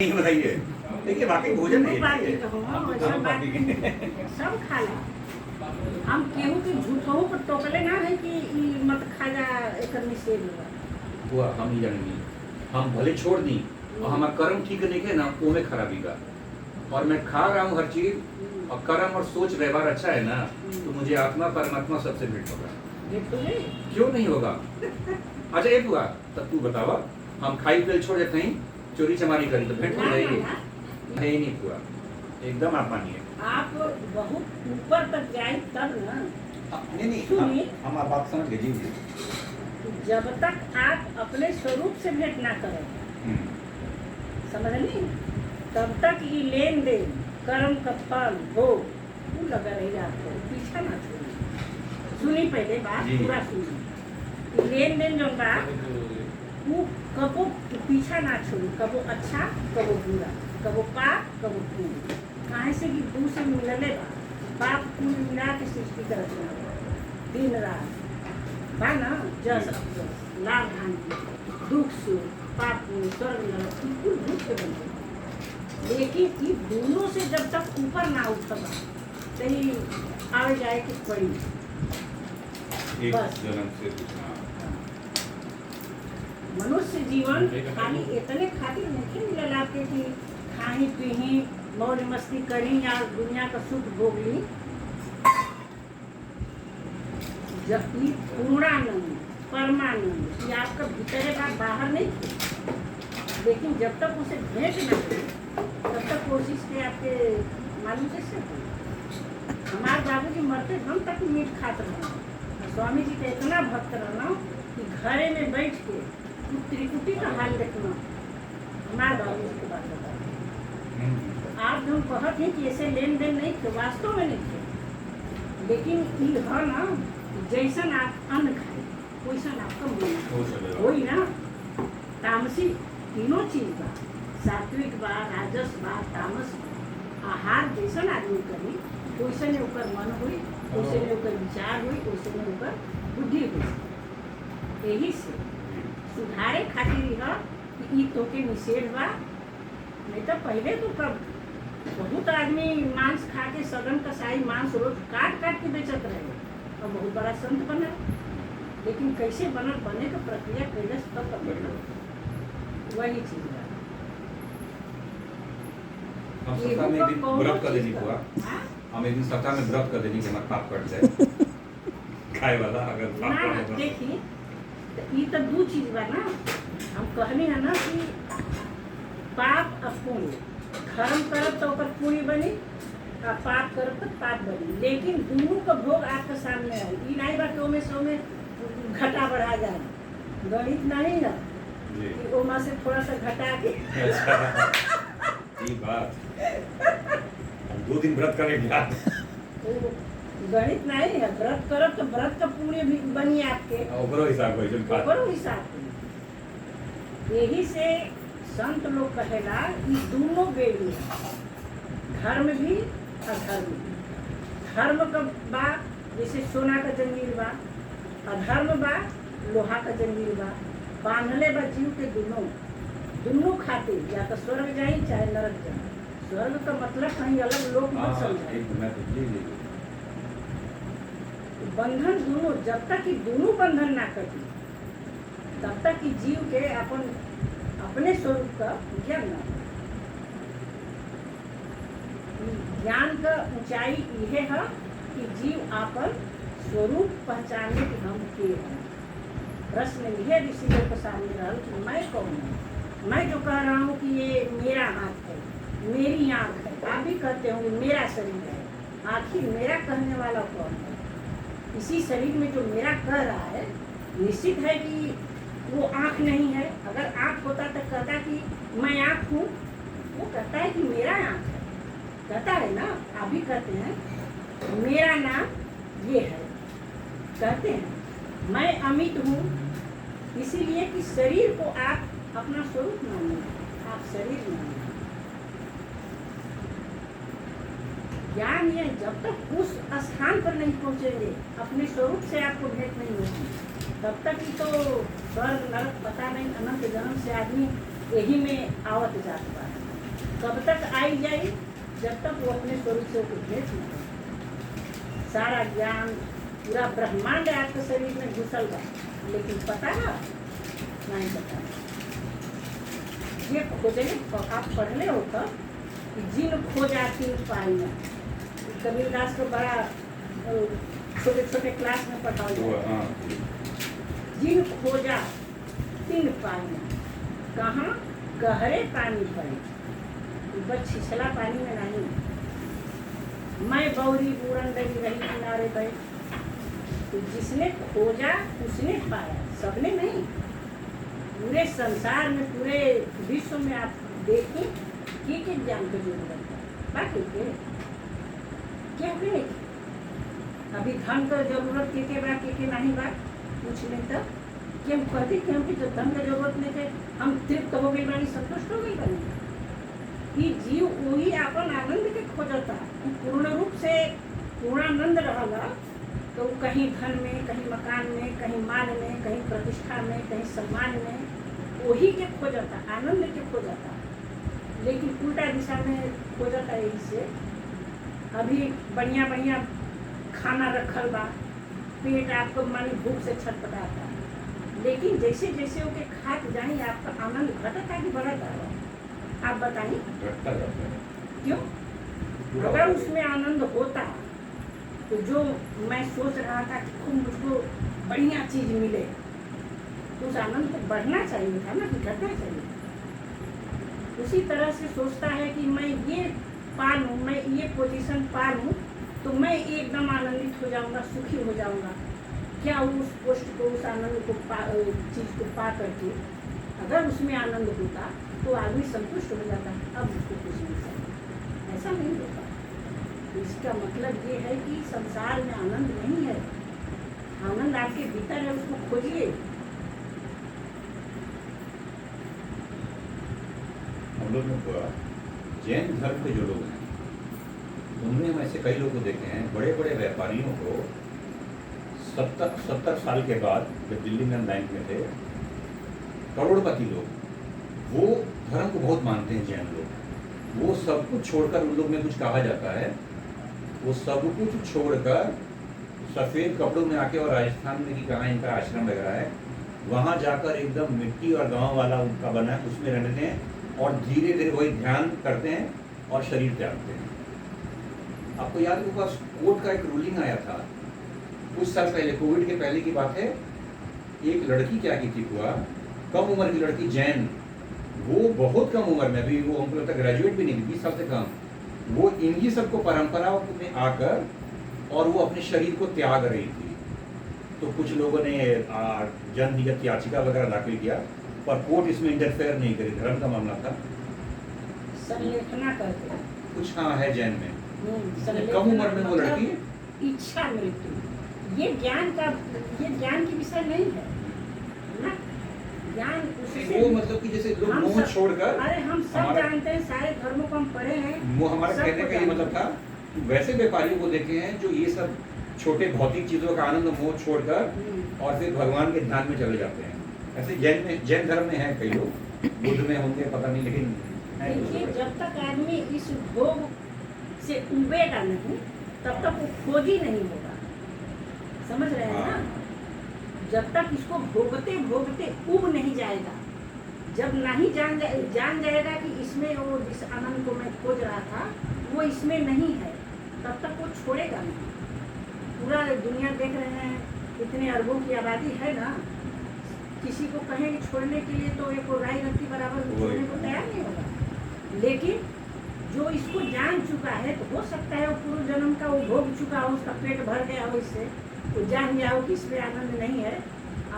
नहीं बताइए। देखिए वाकई भोजन नहीं है सब खा ले। हम केहू के झूठों पर टोकले ना है कि ई मत खा जा एकर निषेध हुआ हम ही जानेंगे। हम भले छोड़ दी और हमारा कर्म ठीक नहीं है ना वो में खराबी का। और मैं खा रहा हूँ हर चीज और कर्म और सोच व्यवहार अच्छा है ना तो मुझे आत्मा परमात्मा सबसे भेंट होगा। क्यों नहीं होगा? अच्छा एक हुआ तब तू बतावा हम खाई पियल छोड़ देते हैं चोरी चमारी करी तो भेंट हो जाएगी। नहीं नहीं हुआ एकदम आप मानिए। आप बहुत ऊपर तक जाए तब ना। नहीं हम आप बात समझ लीजिए। जब तक आप अपने स्वरूप से भेंट ना करें समझ ली तब तक ये लेन देन कर्म का फल हो वो लगा रहेगा। आपको पीछा ना छोड़िए। सुनी पहले बात पूरा सुनी। लेन देन जो बात वो कबो पीछा ना छोड़ू। कबो अच्छा कबो बुरा कबो पाप कबो पुण्य। कहाँ से कि दू से मिलले बा पाप पुण्य मिला के सृष्टि कर दिन रात बा ना जस अफसोस लाभ हानि दुख सुख पाप पुण्य स्वर्ग नरक कुल दुख के बनते। लेकिन ये दोनों से जब तक ऊपर ना उठबा तही आवे जाए कि पड़ी बस जन्म से मनुष्य जीवन खाली इतने खातिर नहीं मिलल आपके कि खाही पीही मौज मस्ती करी या दुनिया का सुख भोग ली। जब ये पूर्णानंद परमानंद ये आपका भीतर बात बाहर नहीं थी। लेकिन जब तक उसे भेंट न करें तब तक कोशिश के आपके मालूम कैसे हो। हमारे बाबू जी मरते हम तक मीट खाते रहना। स्वामी जी का इतना भक्त रहना कि घरे में बैठ के त्रिकुटी का हाल देखना हमारे बाबू जी के बात बता। आप जो कहते हैं कि ऐसे लेन देन नहीं थे वास्तव में नहीं थे। लेकिन ये है ना जैसन आप अन्न खाए वैसन आपका मन वही ना। तामसी तीनों चीज बा सात्विक बा राजस बा तामस बा। आहार जैसन आदमी करी वैसे में ओकर मन हुई वैसे में ओकर विचार हुई वैसे में ओकर बुद्धि हुई। यही से सुधारे खातिर है कि ई तोके निषेध बा। नहीं तो पहले तो कब बहुत आदमी मांस खा के सगन कसाई मांस रोज काट काट के बेचत रहे और बहुत बड़ा संत बना। लेकिन कैसे बनल बने का प्रक्रिया कैसे तब तक वही चीज बा। हम सप्ताह में एक दिन व्रत कर देनी हुआ। हम एक दिन सप्ताह में व्रत कर देनी कि हमारा पाप कट जाए खाए वाला अगर पाप ना देखिए ये तो दो चीज बा ना। हम कहनी है ना कि पाप और पुण्य धर्म करब तो ओकर पुण्य बनी और पाप करब तो पाप बनी। लेकिन दोनों का भोग आपके सामने है। ये नहीं बा कि ओमे से ओमे घटा बढ़ा जाए गणित नहीं है कि ओमा से थोड़ा सा घटा के ये बात 2 दिन व्रत करने के बाद गणित नहीं है। व्रत करब तो व्रत का पुण्य भी बनी आपके ओकरो हिसाब होई जन ओकरो हिसाब। यही से संत लोग कहेला कि दोनों बेड़ी है धर्म भी अधर्म भी। धर्म का बा जैसे सोना का जंजीर बा अधर्म बा लोहा का जंजीर बा। बांधले बा जीव के दोनों खाते या तो स्वर्ग जाई चाहे नरक जाए। स्वर्ग का मतलब कहीं अलग लोग मत समझे। बंधन दोनों जब तक कि दोनों बंधन ना कटी तब तक कि जीव के अपने स्वरूप का ज्ञान ना। ज्ञान का ऊंचाई यह है कि जीव आपन स्वरूप पहचाने कि हम के हैं। प्रश्न यह ऋषियों के सामने रहा कि मैं कौन हूँ। मैं जो कह रहा हूँ कि ये मेरा हाथ है मेरी आँख है आप भी कहते होंगे मेरा शरीर है। आखिर मेरा कहने वाला कौन है? इसी शरीर में जो मेरा कह रहा है निश्चित है कि वो आँख नहीं है। अगर आँख होता तो कहता कि मैं आँख हूँ। वो कहता है कि मेरा आँख है कहता है ना। आप भी कहते हैं मेरा नाम ये है कहते हैं। मैं अमित हूँ इसीलिए कि शरीर को आप अपना स्वरूप मानिए आप शरीर मानिए। ज्ञान ये जब तक उस स्थान पर नहीं पहुँचेंगे अपने स्वरूप से आपको भेंट नहीं होगी तब तक ही तो स्वर्ग नरक पता नहीं अनंत जन्म से आदमी यही में आवत जाता है। कब तक आई जाए? जब तक वो अपने स्वरूप से भेंट न हो। सारा ज्ञान पूरा ब्रह्मांड आपके शरीर में घुसल बा, लेकिन पता है नहीं पता। ये खोजे आप पढ़ले हो तब कि जिन खोजा तीन पाइया, कबीरदास को बड़ा छोटे छोटे क्लास में पढ़ा हुआ। जिन खोजा तीन पाइया, कहाँ? गहरे पानी पड़े, बस छिछला पानी में नहीं। मैं बौरी बूढ़न डरी रही किनारे पे। तो जिसने खोजा उसने पाया, सबने नहीं। पूरे संसार में, पूरे विश्व में आप देखें कि ज्ञान की जरूरत है, बाकी के क्या नहीं। अभी धन का जरूरत के बा के नहीं बा, पूछ लें तब कि हम कहते कि हमके जब धन का जरूरत नहीं थे, हम तृप्त हो गई बानी, संतुष्ट हो गई बानी। कि जीव वही अपन आनंद के खोजता, पूर्ण रूप से पूर्णानंद रहला तो कहीं धन में, कहीं मकान में, कहीं मान में, कहीं प्रतिष्ठा में, कहीं सम्मान में, वही के खोजता, आनंद के खोजता। लेकिन उल्टा दिशा में खोजता। यही से अभी बढ़िया बढ़िया खाना रखल बा, पेट आपको मानी भूख से छटपटाता, लेकिन जैसे जैसे ओके खात जाए आपका आनंद घटता कि बढ़ता? आप बताइए क्यों? अगर उसमें आनंद होता तो जो मैं सोच रहा था कि खूब मुझको बढ़िया चीज मिले, तो उस आनंद को बढ़ना चाहिए था ना, कि घटना चाहिए। उसी तरह से सोचता है कि मैं ये पा लूँ, मैं ये पोजीशन पा लूँ तो मैं एकदम आनंदित हो जाऊंगा, सुखी हो जाऊंगा। क्या उस पोस्ट को, उस आनंद को चीज को पा करके अगर उसमें आनंद होता तो आदमी संतुष्ट हो जाता। अब उसको कुछ नहीं चाहिए, ऐसा नहीं होता। इसका मतलब ये है कि संसार में आनंद नहीं है, आनंद आपके भीतर है, उसको खोजिए। हम लोग जैन धर्म के जो लोग हैं, उनमें हम ऐसे कई लोग को देखे हैं, बड़े बड़े व्यापारियों को 70 साल के बाद, जब दिल्ली में हम बैंक में थे, करोड़पति लोग, वो धर्म को बहुत मानते हैं जैन लोग। वो सब कुछ छोड़कर, उन लोग में कुछ कहा जाता है, वो सब कुछ छोड़कर सफ़ेद कपड़ों में आके, और राजस्थान में कि कहाँ इनका आश्रम लग रहा है, वहाँ जाकर एकदम मिट्टी और गांव वाला उनका बना है, उसमें रहते हैं और धीरे धीरे वही ध्यान करते हैं और शरीर त्यागते हैं। आपको याद होगा कोर्ट का एक रूलिंग आया था कुछ साल पहले, कोविड के पहले की बात है। एक लड़की क्या की थी, हुआ कम उम्र की लड़की, जैन, वो बहुत कम उम्र में, अभी वो हमको लगता है ग्रेजुएट भी नहीं, 20 साल से कम, वो इन्हीं सबको परंपराओं में आकर और वो अपने शरीर को त्याग रही थी। तो कुछ लोगों ने जनहित याचिका वगैरह दाखिल किया, पर कोर्ट इसमें इंटरफेयर नहीं करी, धर्म का मामला था। संलेखना करते कुछ हाँ है जैन में, संलेखना कम उम्र में वो लड़की, इच्छा मृत्यु, ये ज्ञान की विषय नहीं है ना। ज्ञान उससे वो मतलब कि जैसे लोग मोह छोड़कर, अरे हम सब जानते हैं, सारे धर्मों को हम पढ़े हैं। वो हमारा कहने का ये मतलब था कि वैसे व्यापारियों को देखे हैं जो ये सब छोटे भौतिक चीजों का आनंद मोह छोड़कर और फिर भगवान के ध्यान में चले जाते हैं। ऐसे जैन धर्म में है कई लोग, बुद्ध में होंगे पता नहीं, लेकिन देखिए जब तक आदमी इस भोग से उबेगा नहीं, तब तक वो खोज ही नहीं होगा। समझ रहे हैं ना? जब तक इसको भोगते भोगते उब नहीं जाएगा, जब नहीं जान जाएगा कि इसमें वो जिस आनंद को मैं खोज रहा था वो इसमें नहीं है, तब तक वो छोड़ेगा नहीं। पूरा दुनिया देख रहे हैं, इतने अरबों की आबादी है ना, किसी को कहें कि छोड़ने के लिए तो एक राई रत्ती बराबर छोड़ने को तैयार नहीं होगा। लेकिन जो इसको जान चुका है, तो हो सकता है वो पूर्व जन्म का वो भोग चुका हो, उसका पेट भर गया हो इससे, तो जान जाओ कि इसमें आनंद नहीं है,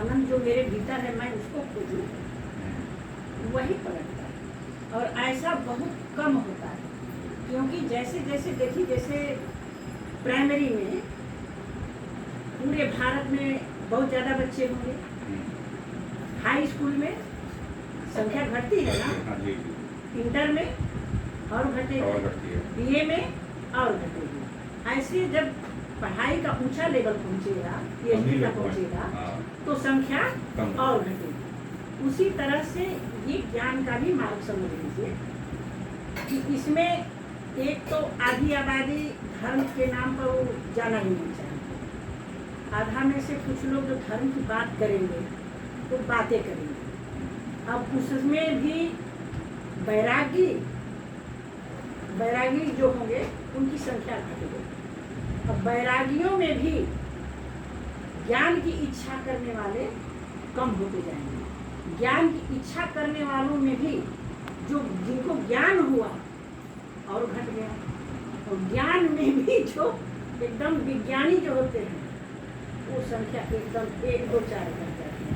आनंद जो मेरे भीतर है मैं उसको खोजूं, वही पलटता है। और ऐसा बहुत कम होता है, क्योंकि जैसे जैसे देखिए, जैसे प्राइमरी में पूरे भारत में बहुत ज़्यादा बच्चे होंगे, हाई स्कूल में संख्या घटती है ना, इंटर में और घटेगी, बीए में और घटेगी। ऐसे जब पढ़ाई का ऊंचा लेवल पहुंचेगा, पीएचडी तक पहुंचेगा, तो संख्या और घटेगी। उसी तरह से ये ज्ञान का भी मार्ग समझ लीजिए कि इसमें एक तो आधी आबादी धर्म के नाम पर वो जाना ही नहीं चाहते। आधा में से कुछ लोग जो धर्म की बात करेंगे तो बातें करेंगे। अब उसमें भी बैरागी जो होंगे उनकी संख्या घट गई। अब बैरागियों में भी ज्ञान की इच्छा करने वाले कम होते जाएंगे। ज्ञान की इच्छा करने वालों में भी जो जिनको ज्ञान हुआ और घट गया। और ज्ञान में भी जो एकदम विज्ञानी जो होते हैं वो संख्या एकदम 1, 2, 4 घट जाती है।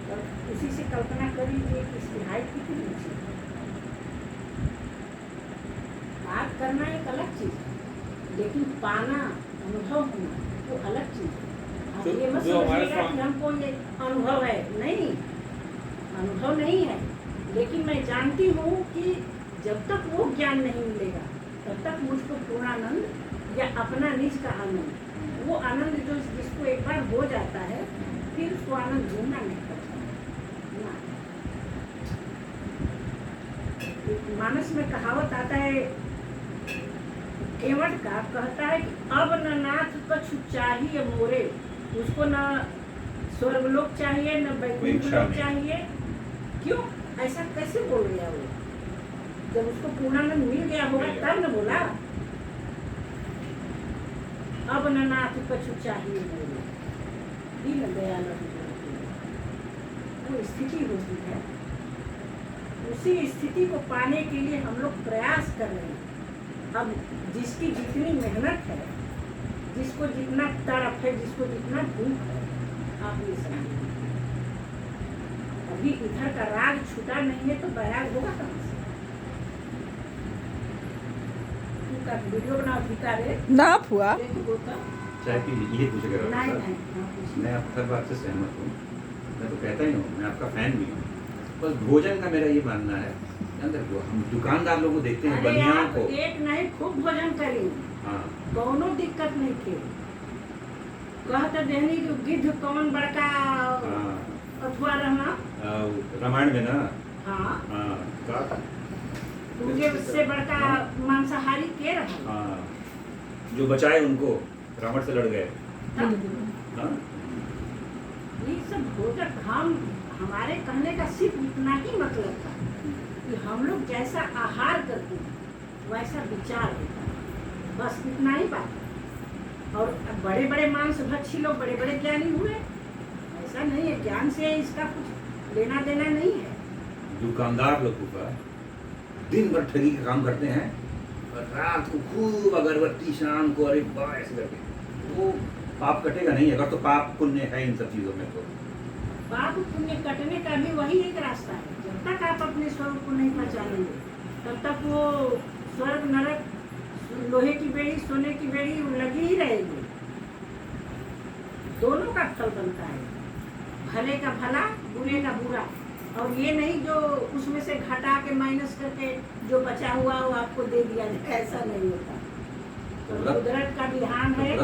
और उसी से कल्पना कर लीजिए कि इसकी हाइट कितनी ऊंची है। बात करना एक अलग चीज है, लेकिन पाना, अनुभव होना वो अलग चीज है। आप ये मत समझिएगा कि हमको ये अनुभव है, नहीं, अनुभव नहीं है। लेकिन मैं जानती हूँ कि जब तक वो ज्ञान नहीं मिलेगा तब तक मुझको पूर्णानंद या अपना निज का आनंद, वो आनंद जो जिसको एक बार हो जाता है फिर उसको आनंद ढूंढना नहीं पड़ता। मानस में कहावत आता है केवट का, कहता है कि अब न नाथ कछु चाहिए मोरे, उसको न स्वर्गलोक चाहिए न वैकुंठ लोक चाहिए। क्यों ऐसा कैसे बोल गया वो? जब उसको पूर्णानंद मिल गया होगा तब न बोला अब न नाथ कछु चाहिए मोरे, दीन दयाल वो स्थिति होती है। उसी स्थिति को पाने के लिए हम लोग प्रयास कर रहे हैं। अब जिसकी जितनी मेहनत है, जिसको जितना तड़प है, जिसको जितना भूख है, आप ये समझिए। अभी इधर का राग छूटा नहीं है तो बैराग होगा कहाँ से? तू का वीडियो बना दिखा रे ना फुआ चाय पी लीजिए, ये पूछेगा मैं आपकी हर बात से सहमत हूँ। मैं तो कहता ही हूँ, मैं आपका फैन भी हूँ। बस भोजन का मेरा ये मानना है, अंदर हम दुकानदार लोगों को देखते हैं, बनियाओं को एक नहीं खूब भोजन करी, हाँ कौनो दिक्कत नहीं थी। कहते देनी कि गिद्ध कौन बड़का अथवा रहना रामायण में ना, हाँ का उनके से बड़का मांसाहारी के रहा, जो बचाए उनको रावण से लड़ गए। हाँ? ये सब भोजन हमारे कहने का सिर्फ इतना ही मतलब था कि हम लोग जैसा आहार करते हैं वैसा विचार होता है, बस इतना ही बात। और बड़े बड़े मांसभक्षी लोग बड़े बड़े ज्ञानी हुए, ऐसा नहीं है। ज्ञान से इसका कुछ लेना देना नहीं है। दुकानदार लोगों का दिन भर ठगी का काम करते हैं और रात को खूब अगरबत्ती, शाम को अरे वाह ऐसे करके, वो पाप कटेगा नहीं। अगर तो पाप पुण्य है इन सब चीजों में, तो पाप पुण्य कटने का भी वही एक रास्ता है। जब तक आप अपने स्वरूप को नहीं पहचानेंगे तब तक वो स्वर्ग नरक, लोहे की बेड़ी सोने की बेड़ी लगी ही रहेगी। दोनों का फल बनता है, भले का भला बुरे का बुरा। और ये नहीं जो उसमें से घटा के माइनस करके जो बचा हुआ वो आपको दे दिया जाए, ऐसा नहीं होता। तो कुदरत का विधान है।